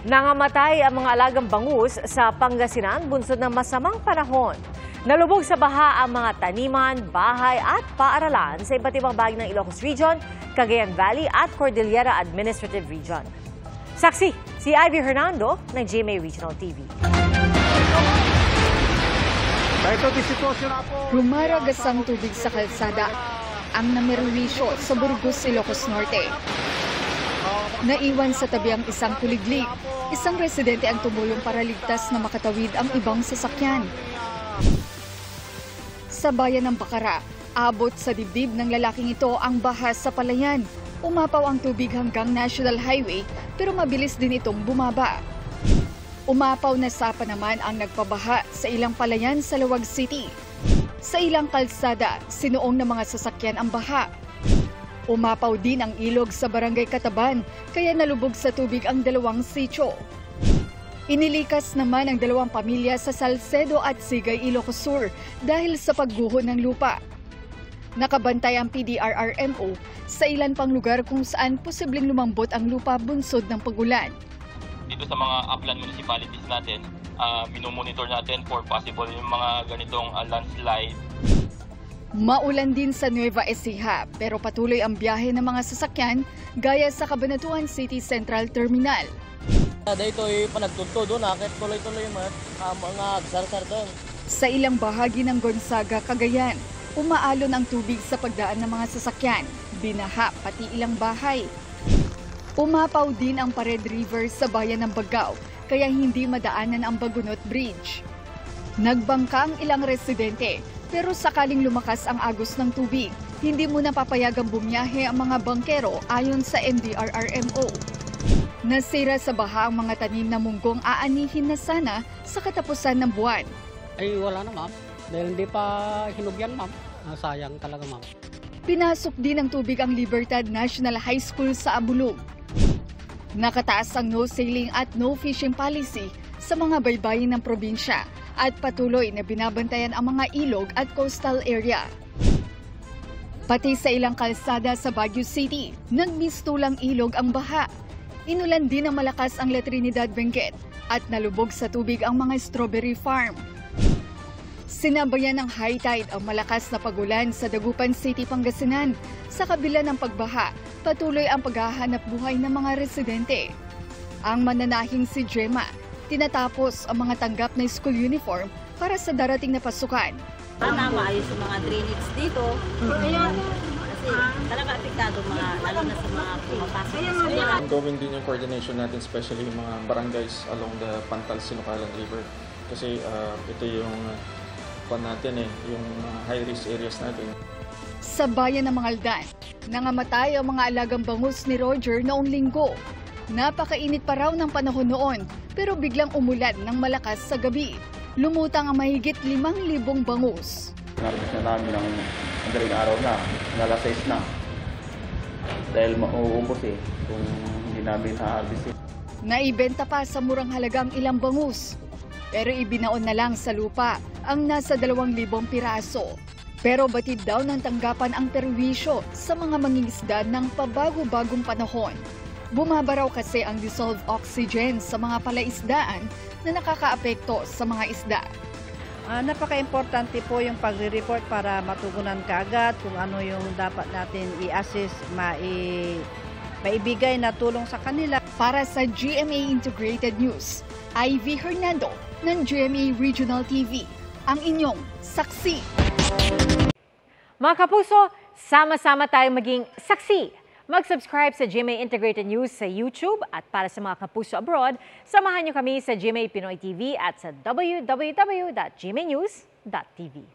Nangamatay ang mga alagang bangus sa Pangasinan bunsod ng masamang panahon. Nalubog sa baha ang mga taniman, bahay at paaralan sa iba't ibang bahagi ng Ilocos Region, Cagayan Valley at Cordillera Administrative Region. Saksi si Ivy Hernando ng GMA Regional TV. Rumaragas ang tubig sa kalsada, ang namerwisyo sa Burgos, Ilocos Norte. Naiwan sa tabi ang isang kuliglig. Isang residente ang tumulong para ligtas na makatawid ang ibang sasakyan. Sa bayan ng Bacara, abot sa dibdib ng lalaking ito ang baha sa palayan. Umapaw ang tubig hanggang National Highway pero mabilis din itong bumaba. Umapaw na sapa naman ang nagpabaha sa ilang palayan sa Laoag City. Sa ilang kalsada, sinuong ng mga sasakyan ang baha. Umapaw din ang ilog sa Barangay Kataban, kaya nalubog sa tubig ang dalawang sitio. Inilikas naman ang dalawang pamilya sa Salcedo at Sigay, Ilocos Sur dahil sa pagguho ng lupa. Nakabantay ang PDRRMO sa ilan pang lugar kung saan posibleng lumambot ang lupa bunsod ng pagulan. Dito sa mga upland municipalities natin, minomonitor natin for possible yung mga ganitong landslide. Maulan din sa Nueva Ecija pero patuloy ang biyahe ng mga sasakyan gaya sa Cabanatuan City Central Terminal. Dito ay panagtulto doon, nakit tuloy-tuloy yung mga agsar-sar doon. Sa ilang bahagi ng Gonzaga, Cagayan, umaalon ang tubig sa pagdaan ng mga sasakyan, binaha pati ilang bahay. Umapaw din ang Pared River sa bayan ng Bagao, kaya hindi madaanan ang Bagunot Bridge. Nagbangka ang ilang residente, pero sakaling lumakas ang agos ng tubig, hindi muna papayagang bumiyahe ang mga bangkero ayon sa NDRRMO. Nasira sa baha ang mga tanim na munggong aanihin na sana sa katapusan ng buwan. Ay wala na ma'am, dahil hindi pa hinugyan ma'am. Sayang talaga ma'am. Pinasok din ng tubig ang Libertad National High School sa Abulog. Nakataas ang no sailing at no fishing policy sa mga baybayin ng probinsya at patuloy na binabantayan ang mga ilog at coastal area. Pati sa ilang kalsada sa Baguio City, nagmistulang ilog ang baha. Inulan din ng malakas ang La Trinidad Benguet at nalubog sa tubig ang mga strawberry farm. Sinabayan ng high tide ang malakas na pagulan sa Dagupan City, Pangasinan. Sa kabila ng pagbaha, patuloy ang paghahanap buhay ng mga residente. Ang mananahing si Gemma, tinatapos ang mga tanggap na school uniform para sa darating na pasukan. Sana maayos yung mga drainage dito. Ayun. Kasi talaga apektado lalo na sa mga pumapasok sa school. Ongoing din yung coordination natin, especially yung mga barangays along the Pantal Sinucalan River. Kasi ito yung yung high-risk areas natin. Sa bayan ng Mangaldan, nangamatay ang mga alagang bangus ni Roger noong linggo. Napakainit pa raw ng panahon noon, pero biglang umulan ng malakas sa gabi. Lumutang ang mahigit 5,000 bangus. Narbis na namin ang madaling araw na, alas 6 na. Dahil mauubos kung hindi namin ha-harvest. Naibenta pa sa murang halagang ilang bangus. Pero ibinaon na lang sa lupa ang nasa 2,000 piraso. Pero batid daw ng tanggapan ang perwisyo sa mga mangingisda ng pabago-bagong panahon. Bumaba raw kasi ang dissolved oxygen sa mga palaisdaan na nakakaapekto sa mga isda. Napaka-importante po yung pagre-report para matugunan kaagad kung ano yung dapat natin i-assist, maibigay na tulong sa kanila. Para sa GMA Integrated News, Ivy Hernando ng GMA Regional TV, ang inyong saksi. Mga kapuso, sama-sama tayong maging saksi. Mag-subscribe sa GMA Integrated News sa YouTube at para sa mga kapuso abroad, samahan niyo kami sa GMA Pinoy TV at sa www.gmanews.tv.